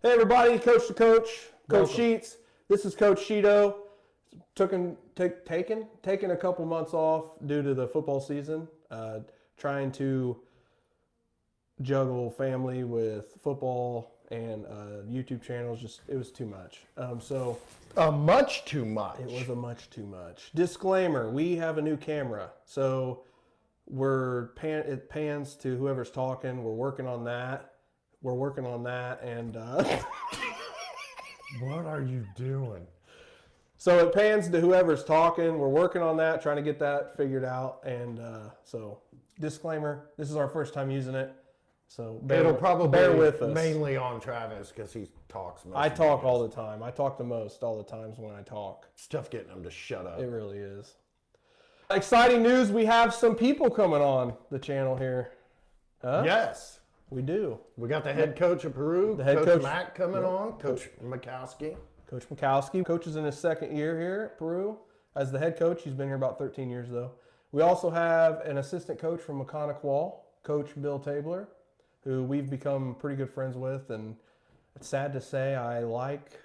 Hey everybody, Coach to Coach, Coach Welcome. Sheets. This is Coach Sheeto. Taking a couple months off due to the football season. Trying to juggle family with football and YouTube channels. It was too much. Much too much. It was a much too much. Disclaimer: we have a new camera, so it pans to whoever's talking. We're working on that. And What are you doing? so it pans to whoever's talking. We're working on that, trying to get that figured out. And so, disclaimer: this is our first time using it, so It'll probably bear with us. mainly on Travis because he talks most. I of the talk videos. all the time. I talk the most all the times when I talk. It's tough getting him to shut up. It really is. Exciting news! We have some people coming on the channel here. Huh? Yes. We do. We got the head coach of Peru, The head Coach coach- Mac coming on, Coach Makowski. Coach Makowski. Coach is in his second year here at Peru as the head coach. He's been here about 13 years, though. We also have an assistant coach from Makowski, Coach Bill Tabler, who we've become pretty good friends with. And it's sad to say I like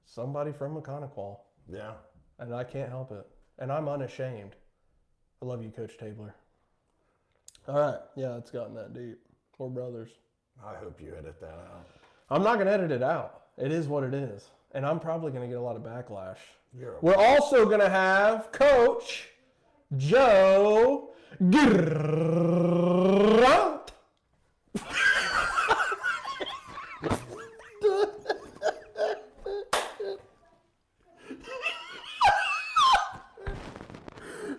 somebody from Makowski, Yeah. and I can't help it. And I'm unashamed. I love you, Coach Tabler. All right. Yeah, it's gotten that deep. We're brothers. I hope you edit that out. I'm not going to edit it out. It is what it is. And I'm probably going to get a lot of backlash. You're a We're also going to have Coach Joe Grant.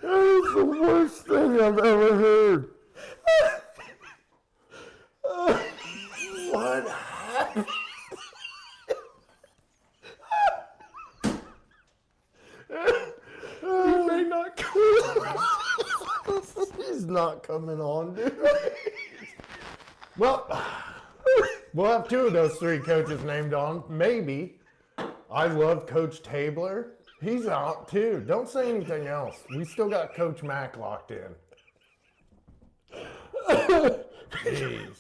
That's the worst thing I've ever heard. What happened? He may not come. He's not coming on, dude. Well, we'll have two of those three coaches named on. Maybe. I love Coach Tabler. He's out too. Don't say anything else. We still got Coach Mac locked in. Jeez.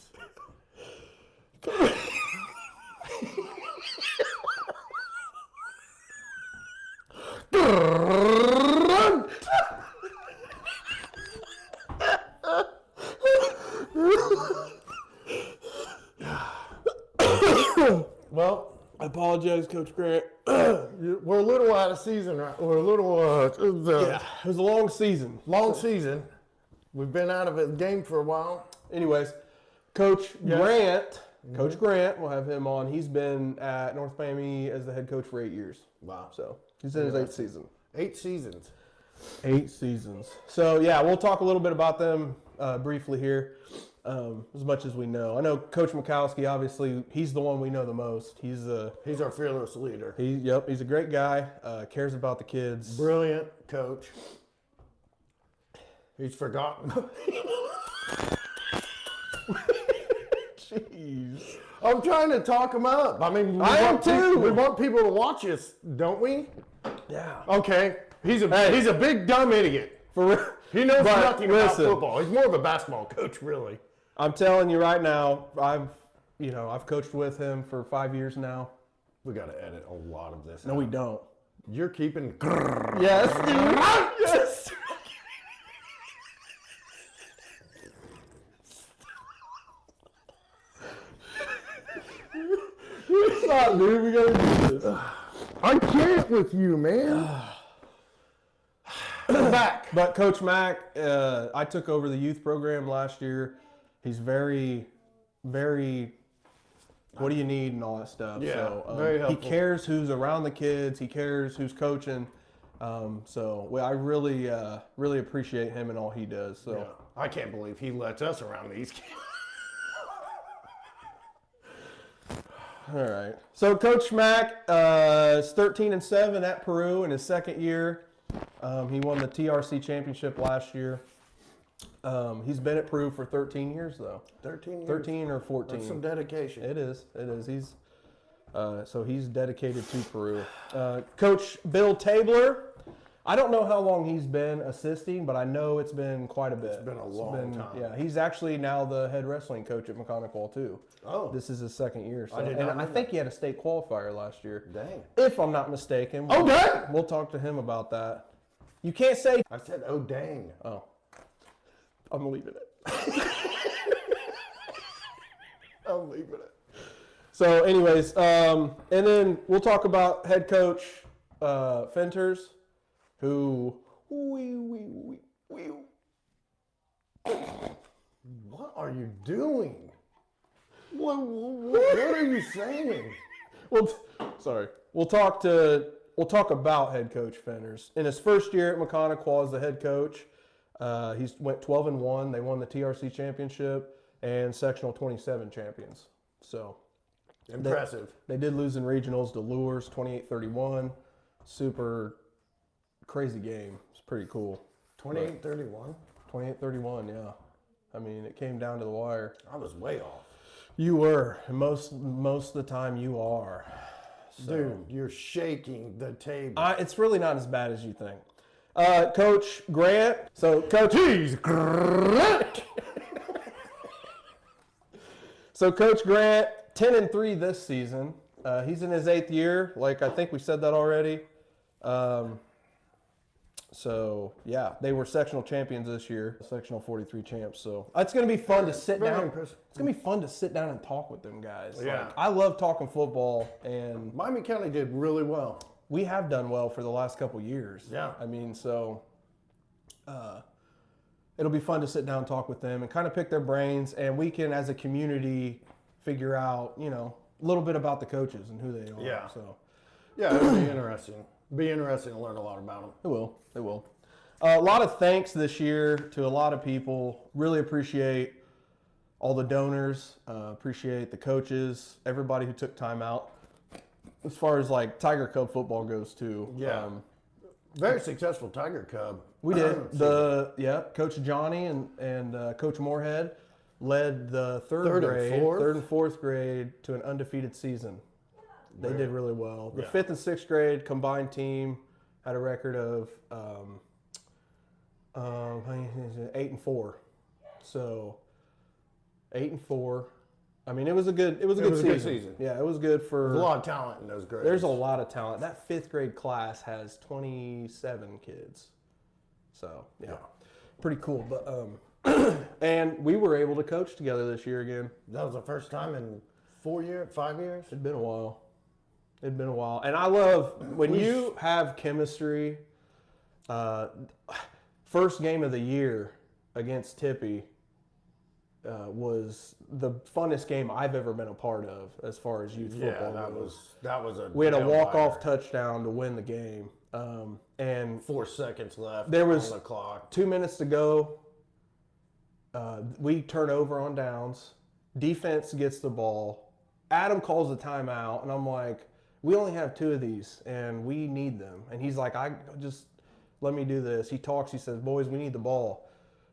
Well, I apologize, Coach Grant. we're a little out of season, right? We're a little, Yeah, it was a long season. long season. We've been out of the game for a while. Anyways, Coach Yes. Grant, Coach Grant, we'll have him on. He's been at North Miami as the head coach for 8 years. Wow. So he's in his 8th season. 8 seasons. 8 seasons. So yeah, we'll talk a little bit about them briefly here, as much as we know. I know Coach Makowski. Obviously, he's the one we know the most. He's He's our fearless leader. he's a great guy. Cares about the kids. Brilliant coach. He's forgotten. Jeez. I'm trying to talk him up. I mean, I am too. We want people to watch us, don't we? Yeah. Okay. He's a big dumb idiot. For real. He knows But nothing about listen. football. He's more of a basketball coach, really. I'm telling you right now, I've coached with him for 5 years now. We got to edit a lot of this. No, we don't. You're keeping. Yes, dude. Yes. Stop, dude. We gotta do this. I can't with you, man. I'm back. But Coach Mac, I took over the youth program last year. He's very, very. What do you need and all that stuff. Yeah, so, very he helpful. cares who's around the kids. He cares who's coaching. I really, really appreciate him and all he does. So. Yeah. I can't believe he lets us around these kids. All right. So Coach Mac is 13-7 at Peru in his second year. He won the TRC championship last year. He's been at Peru for 13 years though. 13 years. 13 or 14. That's some dedication. It is. He's dedicated to Peru. Coach Bill Tabler. I don't know how long he's been assisting, but I know it's been quite a bit. It's been a long time. Yeah, he's actually now the head wrestling coach at Makowski too. Oh. This is his second year. So. I think he had a state qualifier last year. Dang. If I'm not mistaken. Oh, dang! We'll talk to him about that. You can't say. I said, oh, dang. Oh. I'm leaving it. I'm leaving it. So, anyways, and then we'll talk about head coach Fenters, who. What are you doing? What are you saying? Well, sorry. We'll talk about head coach Fenters. In his first year at Makowski as the head coach, he went 12-1. They won the TRC championship and sectional 27 champions. So Impressive. They did lose in regionals to Lures 28-31. Super crazy game. It's pretty cool. 28-31? 28-31, yeah. I mean, it came down to the wire. I was way off. You were. Most of the time you are. So. Dude, you're shaking the table. It's really not as bad as you think. Coach Grant. So, Coach. He's Grant. So, Coach Grant, 10-3 this season. He's in his 8th year. Like, I think we said that already. So, yeah, they were sectional champions this year, sectional 43 champs. So, it's going to be fun to sit down. Impressive. It's going to be fun to sit down and talk with them guys. Yeah. Like, I love talking football, and Miami County did really well. we have done well for the last couple years. Yeah. I mean, so it'll be fun to sit down and talk with them and kind of pick their brains, and we can, as a community, figure out, a little bit about the coaches and who they are. Yeah. So Yeah, it'll be interesting. Be interesting to learn a lot about them. it will. It will. A lot of thanks this year to a lot of people. Really appreciate all the donors. Appreciate the coaches. Everybody who took time out. As far as like Tiger Cub football goes too. Yeah. Very successful Tiger Cub. We did. Coach Johnny and Coach Moorhead led the third and fourth grade to an undefeated season. They did really well. The 5th and 6th grade combined team had a record of 8-4. So 8-4. I mean, it was a good season. Yeah, it was good for. There's a lot of talent in those grades. There's a lot of talent. That 5th grade class has 27 kids. So yeah. Pretty cool. But and we were able to coach together this year again. That was the first time in 5 years. It'd been a while. And I love when you have chemistry. First game of the year against Tippy was the funnest game I've ever been a part of as far as youth football goes. That was a. We had a walk-off touchdown to win the game, and 4 seconds left. There was on the clock. 2 minutes to go. We turn over on downs. Defense gets the ball. Adam calls a timeout, and I'm like, we only have 2 of these, and we need them. And he's like, let me do this. He talks. He says, boys, we need the ball.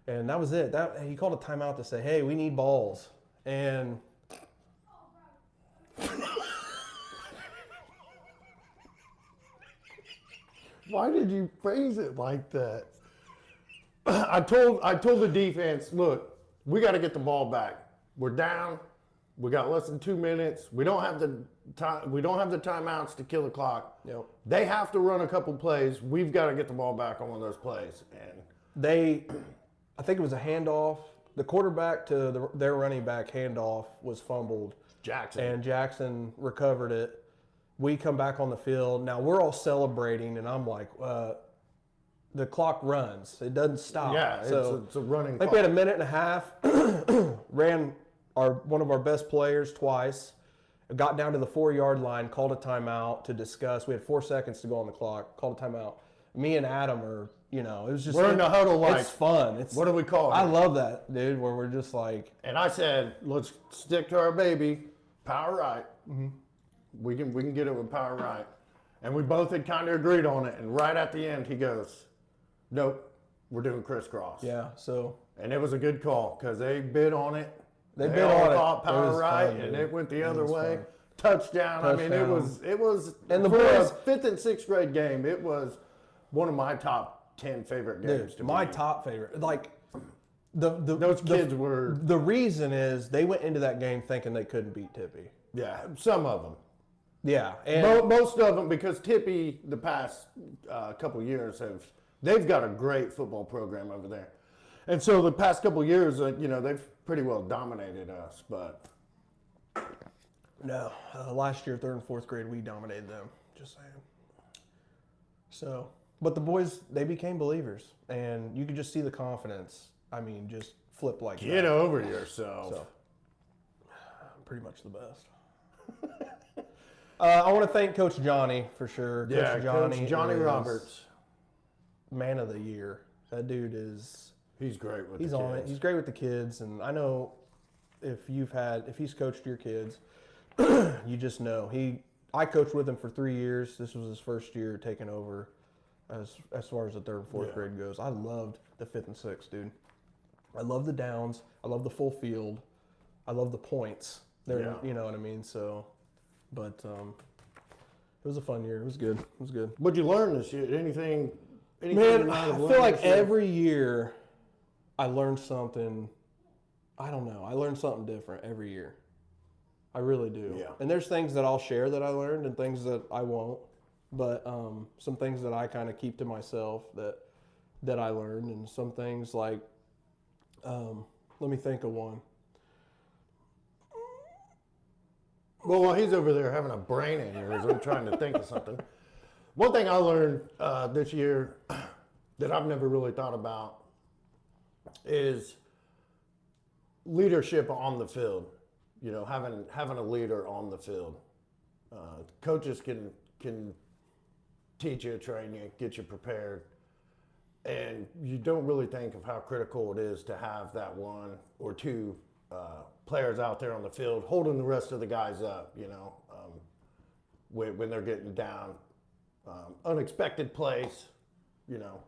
And that was it. He called a timeout to say, hey, we need balls. And why did you phrase it like that? I told the defense, look, we got to get the ball back. We're down. We got less than 2 minutes. We don't have the time. We don't have the timeouts to kill the clock. Yep. They have to run a couple plays. We've got to get the ball back on one of those plays. And I think it was a handoff. The quarterback to their running back handoff was fumbled. Jackson. And Jackson recovered it. We come back on the field. Now we're all celebrating, and I'm like, the clock runs. It doesn't stop. Yeah, so it's a running I think clock. we had a minute and a half. Ran one of our best players twice. Got down to the 4-yard line, called a timeout to discuss. We had 4 seconds to go on the clock, called a timeout. Me and Adam are, it was just. We're in the huddle like. It's fun. What do we call it? I love that, dude, where we're just like. And I said, let's stick to our baby, power right. Mm-hmm. We can get it with power right. And we both had kind of agreed on it. And right at the end, he goes, nope, we're doing crisscross. Yeah, so. And it was a good call because they bid on it. They bid on it. Thought power It was right, fun, and dude. it went the other way. Fun. Touchdown. I mean, it was. And the for boys. a 5th and 6th grade game, it was one of my top 10 favorite games. Dude, my top favorite. Like, Those kids were... The reason is they went into that game thinking they couldn't beat Tippy. Yeah, some of them. Yeah. And Most of them, because Tippy, the past couple years, they've got a great football program over there. And so the past couple years, they've pretty well dominated us. But no, last year, 3rd and 4th grade, we dominated them. Just saying. So, but the boys, they became believers. And you could just see the confidence. I mean, just flip like that. Get over yourself. So, I'm pretty much the best. I want to thank Coach Johnny for sure. Yeah, Coach Johnny Roberts. Man of the year. That dude is... He's great with the kids. He's on it. He's great with the kids. And I know if he's coached your kids, you just know. I coached with him for 3 years. This was his first year taking over as far as the 3rd and 4th grade goes. I loved the 5th and 6th, dude. I love the downs. I love the full field. I love the points. You know what I mean? So, but it was a fun year. It was good. It was good. What'd you learn this year? Anything Man, I feel like every year I learned something. I don't know. I learned something different every year. I really do. Yeah. And there's things that I'll share that I learned and things that I won't. But some things that I kind of keep to myself that I learned, and some things like, let me think of one. Well, while he's over there having a brain aneurysm, trying to think of something. One thing I learned this year that I've never really thought about is leadership on the field. You know, having a leader on the field. Coaches can teach you, train you, get you prepared, and you don't really think of how critical it is to have that one or two players out there on the field holding the rest of the guys up. You know, when they're getting down, unexpected plays. You know,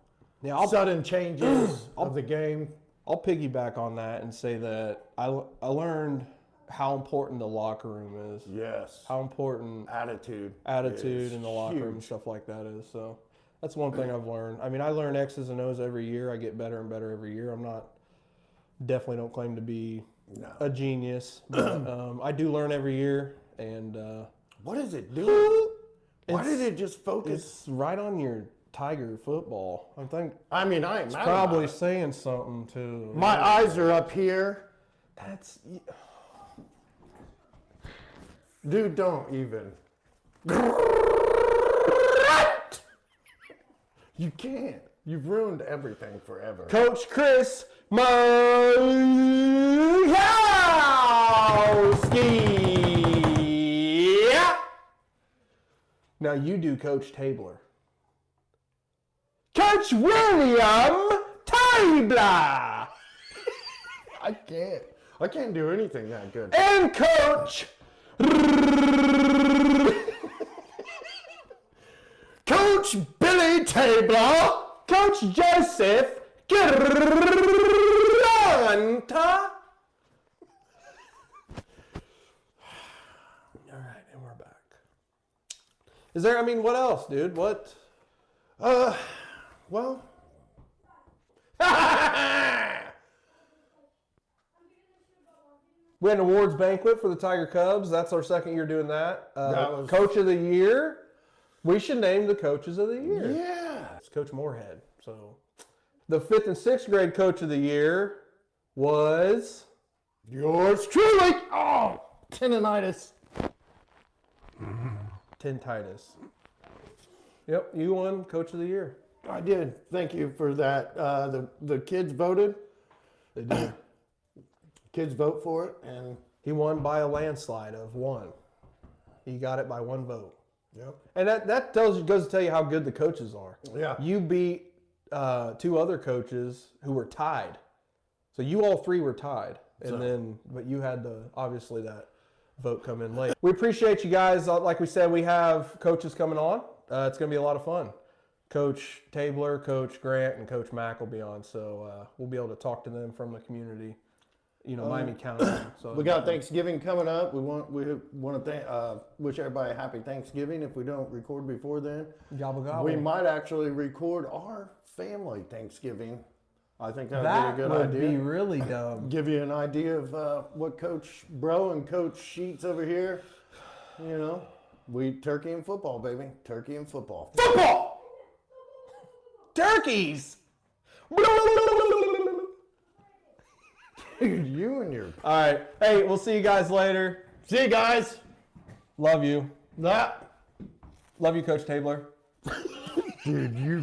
sudden changes of the game. I'll piggyback on that and say that I learned how important the locker room is. Yes. How important attitude in the locker room and stuff like that is. So that's one thing I've learned. I mean, I learn X's and O's every year. I get better and better every year. Definitely don't claim to be a genius, but I do learn every year. And what is it doing? Why did it just focus? It's right on your Tiger football. I mean, it's probably saying something to. My eyes are up here. Dude, don't even. You can't. You've ruined everything forever. Coach Chris Makowski. Now you do Coach Tabler. Coach William Tabler. I can't do anything that good. And Coach Coach Billy Tabler, Coach Joseph Granta. All right, and we're back. What else, dude? What? Well. We had an awards banquet for the Tiger Cubs. That's our second year doing that. Coach of the Year. We should name the coaches of the year. Yeah. It's Coach Moorhead. So, the 5th and 6th grade Coach of the Year was yours truly. Oh, tendonitis. Tinnitus. Yep, you won Coach of the Year. I did. Thank you for that. The kids voted. They did. Kids vote for it, and he won by a landslide of 1. He got it by 1 vote. Yep. And that goes to tell you how good the coaches are. Yeah. You beat 2 other coaches who were tied. So you all 3 were tied. But you had obviously that vote come in late. We appreciate you guys. Like we said, we have coaches coming on. It's going to be a lot of fun. Coach Tabler, Coach Grant, and Coach Mack will be on. So we'll be able to talk to them from the community. Miami County. So We got Thanksgiving coming up. We want to wish everybody a happy Thanksgiving. If we don't record before then, gobble gobble. we might actually record our family Thanksgiving. I think that That would be a good would idea. be really dumb. Give you an idea of what Coach Bro and Coach Sheets over here, we turkey and football, baby. Turkey and football. Football! Turkeys! Dude, you and your... All right. Hey, we'll see you guys later. See you guys. Love you. That. Love you, Coach Tabler. Dude, you...